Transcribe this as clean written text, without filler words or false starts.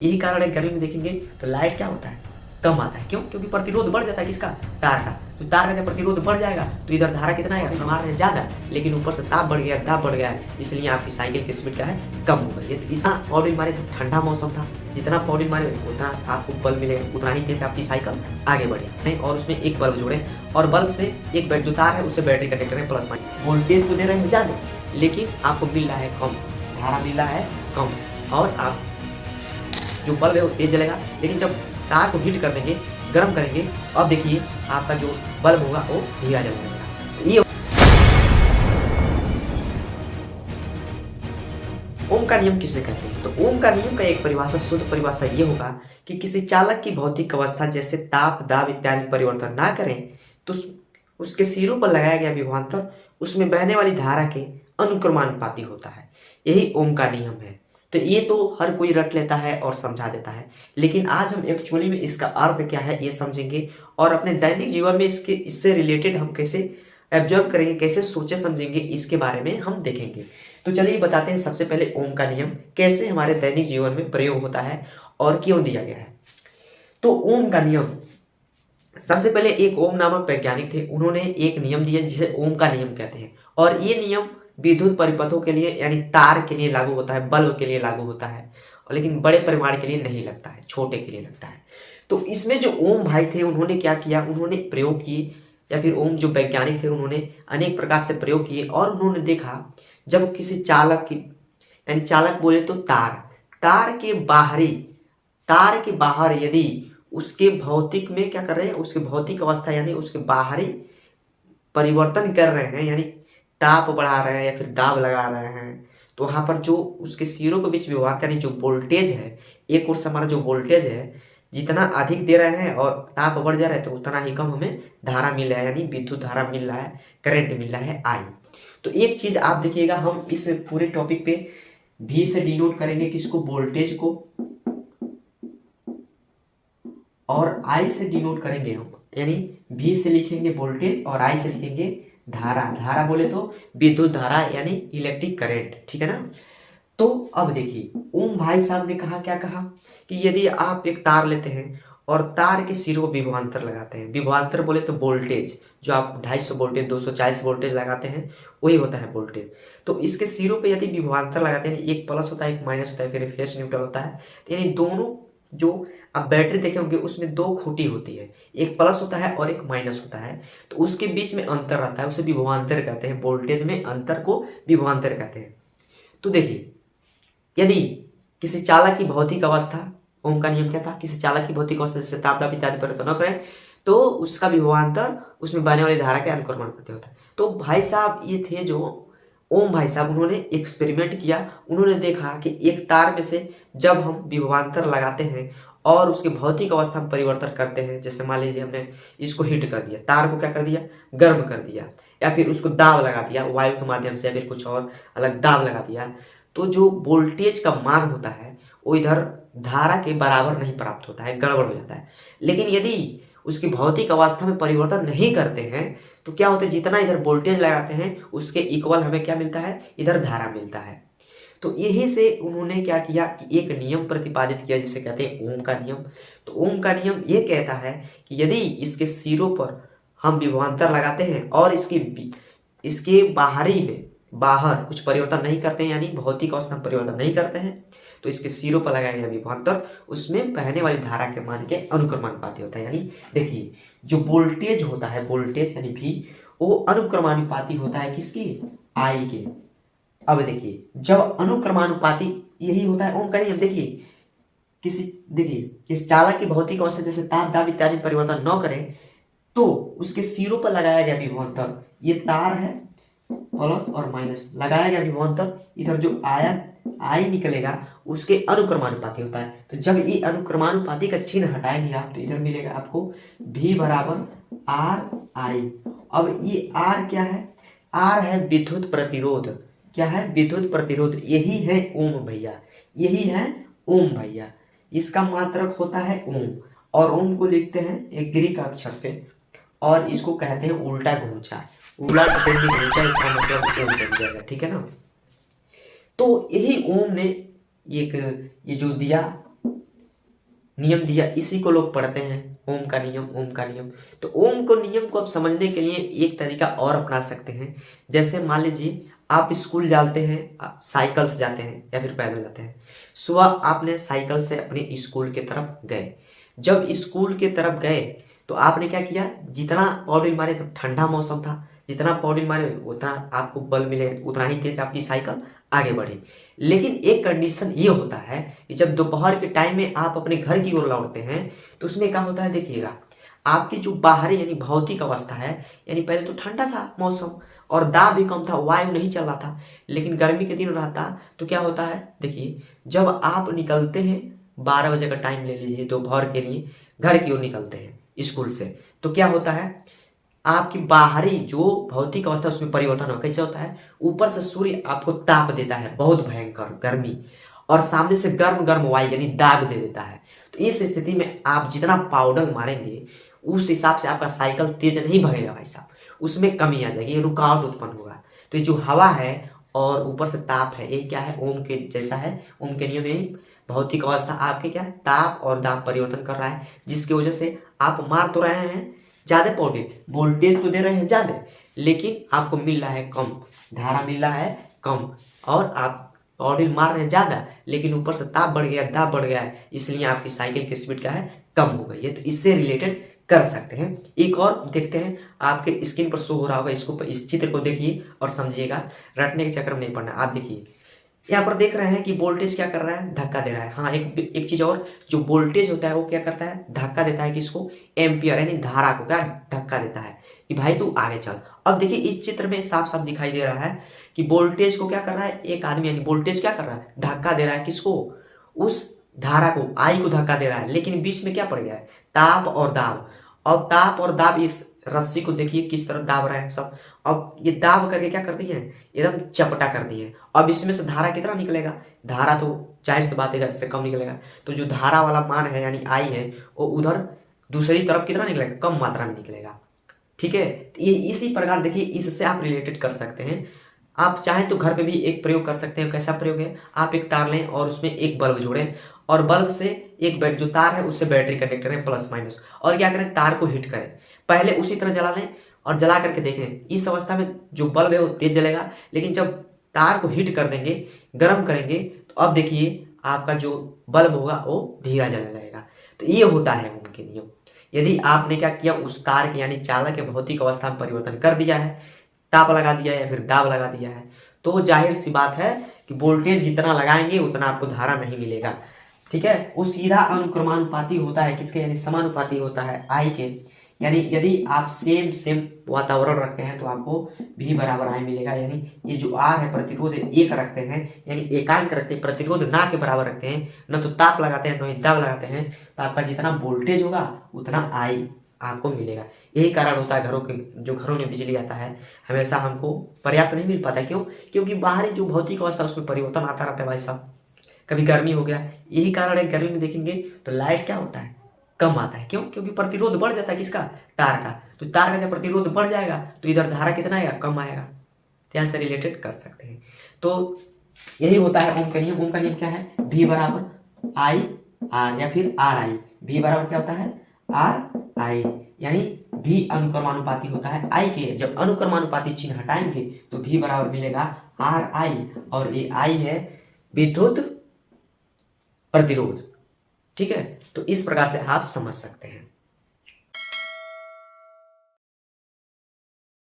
यही कारण है गर्मी में देखेंगे तो लाइट क्या होता है, कम आता है। क्यों? क्योंकि प्रतिरोध बढ़ जाता है किसका, तार का। तो तार का जब प्रतिरोध बढ़ जाएगा तो इधर धारा कितना है, प्रमाण है ज़्यादा, लेकिन ऊपर से ताप बढ़ गया, दाब बढ़ गया है, इसलिए आपकी साइकिल की स्पीड क्या है, कम हो गई है। तो इतना पौड़ी मारे तो ठंडा मौसम था, जितना पौड़ी मारे उतना आपको बल मिलेगा, उतना ही तेज आपकी साइकिल आगे बढ़े। और उसमें एक बल्ब जोड़े, और बल्ब से एक जो तार है उससे बैटरी कनेक्टर है प्लस माइनस। वोल्टेज तो दे रहे हैं ज़्यादा, लेकिन आपको मिल रहा है कम, धारा मिल रहा है कम, और आप जो बल्ब है वो तेज जलेगा। लेकिन जब तार को हीट कर देंगे, गर्म करेंगे, अब देखिए आपका जो बल्ब होगा वो धीरा जलने लगेगा। ये ओम का नियम किसे कहते हैं? तो ओम का नियम का एक परिभाषा, शुद्ध परिभाषा ये होगा कि किसी चालक की भौतिक अवस्था जैसे ताप, दाब इत्यादि परिवर्तन ना करें तो उसके सिरों पर लगाया गया विभवांतर उसमें बहने वाली धारा के अनुक्रमानुपाती होता है। यही ओम का नियम है। तो ये तो हर कोई रट लेता है और समझा देता है, लेकिन आज हम एक्चुअली में इसका अर्थ क्या है ये समझेंगे, और अपने दैनिक जीवन में इससे रिलेटेड हम कैसे एब्जॉर्व करेंगे, कैसे सोचे समझेंगे, इसके बारे में हम देखेंगे। तो चलिए बताते हैं सबसे पहले ओम का नियम कैसे हमारे दैनिक जीवन में प्रयोग होता है और क्यों दिया गया है। तो ओम का नियम, सबसे पहले एक ओम नामक वैज्ञानिक थे, उन्होंने एक नियम दिया जिसे ओम का नियम कहते हैं। और ये नियम विद्युत परिपथों के लिए यानी तार के लिए लागू होता है, बल्ब के लिए लागू होता है, और लेकिन बड़े परिमाण के लिए नहीं लगता है, छोटे के लिए लगता है। तो इसमें जो ओम भाई थे उन्होंने क्या किया, उन्होंने प्रयोग किए, या फिर ओम जो वैज्ञानिक थे उन्होंने अनेक प्रकार से प्रयोग किए, और उन्होंने देखा जब किसी चालक की, यानी चालक बोले तो तार, तार के बाहरी, तार के बाहर यदि उसके भौतिक में क्या कर रहे हैं, उसके भौतिक अवस्था यानी उसके बाहरी परिवर्तन कर रहे हैं, यानी ताप बढ़ा रहे हैं या फिर दाब लगा रहे हैं, तो वहाँ पर जो उसके सिरों के बीच विभवांतर यानी जो वोल्टेज है, एक ओर से हमारा जो वोल्टेज है जितना अधिक दे रहे हैं और ताप बढ़ जा रहा है तो उतना ही कम हमें धारा मिल रहा है, यानी विद्युत धारा मिल रहा है, करंट मिल रहा है, आई। तो एक चीज आप देखिएगा, हम इस पूरे टॉपिक पे भी से डिनोट करेंगे किसको, वोल्टेज को, और आई से डिनोट करेंगे हम, यानी भी से लिखेंगे वोल्टेज और आई से लिखेंगे धारा। धारा बोले तो विद्युत धारा यानी इलेक्ट्रिक करंट, ठीक है ना। तो अब देखिए ओम भाई साहब ने कहा, क्या कहा कि यदि आप एक तार लेते हैं और तार के सिरों को विभवांतर लगाते हैं, विभवांतर बोले तो वोल्टेज, जो आप 250 वोल्टेज 240 वोल्टेज लगाते हैं वही होता है वोल्टेज। तो इसके सिरों पे यदि विभवांतर लगाते हैं, एक प्लस होता है एक माइनस होता है, फिर फेस न्यूट्रल होता है, तो यानी दोनों जो आप बैटरी देखे होंगे उसमें दो खूंटी होती है, एक प्लस होता है और एक माइनस होता है, तो उसके बीच में अंतर रहता है, उसे विभवांतर कहते हैं, वोल्टेज में अंतर को विभवांतर कहते हैं। तो देखिए यदि किसी चालक की भौतिक अवस्था, ओम का नियम क्या था, किसी चालक की भौतिक अवस्था जैसे ताप, दाब इत्यादि परिवर्तन न करें तो उसका विभवांतर उसमें बहने वाली धारा के अनुक्रमानुपाती होता है। तो भाई साहब ये थे जो ओम भाई साहब, उन्होंने एक्सपेरिमेंट किया, उन्होंने देखा कि एक तार में से जब हम विभवांतर लगाते हैं और उसके भौतिक अवस्था में परिवर्तन करते हैं, जैसे मान लीजिए हमने इसको हीट कर दिया, तार को क्या कर दिया, गर्म कर दिया, या फिर उसको दाब लगा दिया वायु के माध्यम से, या फिर कुछ और अलग दाब लगा दिया, तो जो वोल्टेज का मान होता है वो इधर धारा के बराबर नहीं प्राप्त होता है, गड़बड़ हो जाता है। लेकिन यदि उसकी भौतिक अवस्था में परिवर्तन नहीं करते हैं तो क्या होता है, जितना इधर वोल्टेज लगाते हैं उसके इक्वल हमें क्या मिलता है, इधर धारा मिलता है। तो यही से उन्होंने क्या किया कि एक नियम प्रतिपादित किया जिसे कहते हैं ओम का नियम। तो ओम का नियम ये कहता है कि यदि इसके सिरों पर हम विभवांतर लगाते हैं और इसके बाहरी में, बाहर कुछ परिवर्तन नहीं करते हैं, यानी भौतिक अवस्था में परिवर्तन नहीं करते हैं, तो इसके सिरों पर लगाया गया विभवांतर उसमें बहने वाली धारा के मान के अनुक्रमानुपाती होता है। यानी देखिए जो वोल्टेज होता है, वोल्टेज यानी भी, वो अनुक्रमानुपाती होता है किसकी, आई के। अब देखिए जब अनुक्रमानुपाती यही होता है ओम का नियम। देखिए किसी चालक की भौतिक अवस्था जैसे ताप, दाब इत्यादि परिवर्तन न करें तो उसके सिरों पर लगाया गया विभवांतर, ये तार है प्लस और माइनस, लगाया गया विभवांतर इधर जो आयन आई निकलेगा उसके अनुक्रमानुपाती होता है। तो जब ये अनुक्रमानुपाती का चिन्ह हटाएंगे आप तो इधर मिलेगा आपको V बराबर आर आई। अब ये आर क्या है, आर है विद्युत प्रतिरोध, क्या है, विद्युत प्रतिरोध, यही है ओम भैया, यही है ओम भैया, इसका मात्रक होता है ओम, और ओम को लिखते हैं एक ग्रीक अक्षर से, और इसको कहते हैं उल्टा घूंचा, उलट घूंचा, इसका मतलब ओम बन जाएगा, ठीक है ना। तो यही ओम ने एक ये जो दिया नियम दिया, इसी को लोग पढ़ते हैं, ओम का नियम, ओम का नियम। तो ओम को नियम को आप समझने के लिए एक तरीका और अपना सकते हैं। जैसे मान लीजिए आप स्कूल जाते हैं, आप साइकिल से जाते हैं या फिर पैदल जाते हैं। सुबह आपने साइकिल से अपने स्कूल की तरफ गए। जब स्कूल की तरफ गए तो आपने क्या किया, जितना पौड़ी मारे, तो ठंडा मौसम था, जितना पौड़ी मारे उतना आपको बल मिले, उतना ही तेज आपकी साइकिल आगे बढ़ी। लेकिन एक कंडीशन ये होता है कि जब दोपहर के टाइम में आप अपने घर की ओर लौटते हैं तो उसमें क्या होता है, देखिएगा आपकी जो बाहरी यानी भौतिक अवस्था है, यानी पहले तो ठंडा था मौसम और दाब भी कम था, वायु नहीं चल रहा था। लेकिन गर्मी के दिन रहता तो क्या होता है, देखिए जब आप निकलते हैं 12 बजे का टाइम ले लीजिए दोपहर के लिए, घर की ओर निकलते हैं स्कूल से, तो क्या होता है, आपकी बाहरी जो भौतिक अवस्था उसमें परिवर्तन हो, कैसे होता है, ऊपर से सूर्य आपको ताप देता है, बहुत भयंकर गर्मी, और सामने से गर्म गर्म वायु यानी दाब दे देता है। तो इस स्थिति में आप जितना पाउडर मारेंगे उस हिसाब से आपका साइकिल तेज नहीं भगेगा भाई साहब, उसमें कमी आ जाएगी, रुकावट उत्पन्न होगा। तो ये जो हवा है और ऊपर से ताप है, ये क्या है, ओम के जैसा है। ओम के नियम में भौतिक अवस्था आपके क्या है, ताप और दाब परिवर्तन कर रहा है, जिसकी वजह से आप मार तो रहे हैं ज़्यादा पौधे, वोल्टेज तो दे रहे हैं ज़्यादा, लेकिन आपको मिल रहा है कम, धारा मिल रहा है कम, और आप पौधे मार रहे हैं ज़्यादा, लेकिन ऊपर से ताप बढ़ गया, दाब बढ़ गया है, इसलिए आपकी साइकिल की स्पीड क्या है, कम हो गई है। तो इससे रिलेटेड कर सकते हैं। एक और देखते हैं, आपके स्क्रीन पर शो हो रहा होगा, इसको, इस चित्र को देखिए और समझिएगा, रटने के चक्कर में नहीं पड़ना। आप देखिए यहाँ पर देख रहे हैं कि वोल्टेज क्या कर रहा है, धक्का दे रहा है। हाँ, एक चीज और, जो वोल्टेज होता है वो क्या करता है, धक्का देता है किसको, एम्पियर यानी धारा को क्या धक्का देता है कि भाई तू आगे चल। अब देखिए इस चित्र में साफ साफ दिखाई दे रहा है कि वोल्टेज को क्या कर रहा है, एक आदमी यानी वोल्टेज क्या कर रहा है, धक्का दे रहा है किसको, उस धारा को, आई को धक्का दे रहा है, लेकिन बीच में क्या पड़ गया है, ताप और दाब। अब ताप और दाब, इस रस्सी को देखिए किस तरह दाब रहे हैं सब। अब ये दाब करके क्या कर दी है, एकदम चपटा कर दी है। अब इसमें से धारा कितना निकलेगा, धारा तो जाहिर सी बात है इधर से कम निकलेगा, तो जो धारा वाला मान है यानी आई है वो उधर दूसरी तरफ कितना निकलेगा, कम मात्रा में निकलेगा। ठीक है, तो ये इसी प्रकार देखिए, इससे आप रिलेटेड कर सकते हैं। आप चाहें तो घर पे भी एक प्रयोग कर सकते हैं। कैसा प्रयोग है, आप एक तार लें और उसमें एक बल्ब जोड़ें, और बल्ब से एक जो तार है उससे बैटरी कनेक्ट करें प्लस माइनस, और क्या करें, तार को हिट करें, पहले उसी तरह जला लें और जला करके देखें। इस अवस्था में जो बल्ब है वो तेज जलेगा, लेकिन जब तार को हिट कर देंगे, गर्म करेंगे, तो अब देखिए आपका जो बल्ब होगा वो धीरा जलने लगेगा। तो ये होता है ओम के नियम। यदि आपने क्या किया, उस तार के यानी चालक के भौतिक अवस्था में परिवर्तन कर दिया है, ताप लगा दिया है या फिर दाब लगा दिया है, तो जाहिर सी बात है कि वोल्टेज जितना लगाएंगे उतना आपको धारा नहीं मिलेगा। ठीक है, वो सीधा अनुक्रमानुपाती होता है किसके, यानी समानुपाती होता है आई के। यानी यदि आप सेम वातावरण रखते हैं तो आपको V बराबर I मिलेगा। यानी ये जो R है प्रतिरोध एक रखते हैं, यानी एकांक रखते हैं, प्रतिरोध ना के बराबर रखते हैं, न तो ताप लगाते हैं न ही दाब लगाते हैं, तो आपका जितना वोल्टेज होगा उतना I आपको मिलेगा। यही कारण होता है घरों के, जो घरों में बिजली आता है हमेशा हमको पर्याप्त नहीं मिल पाता। क्यों, क्योंकि बाहरी जो भौतिक अवस्था उसमें परिवर्तन आता रहता है भाई साहब। कभी गर्मी हो गया, यही कारण है, गर्मी में देखेंगे तो लाइट क्या होता है, कम आता है। क्यों, क्योंकि प्रतिरोध बढ़ जाता है किसका, तार का। तो तार का जब प्रतिरोध बढ़ जाएगा तो इधर धारा कितना आएगा, कम आएगा। तो यहाँ से रिलेटेड कर सकते हैं। तो यही होता है ओम का नियम। ओम का नियम क्या है, V बराबर आई आर या फिर आर आई। V बराबर क्या होता है, आर आई, यानी V अनुक्रमानुपाती होता है I के। जब अनुक्रमानुपाती चिन्ह हटाएंगे तो V बराबर मिलेगा आर आई, और ये I है विद्युत प्रतिरोध। ठीक है, तो इस प्रकार से आप समझ सकते हैं।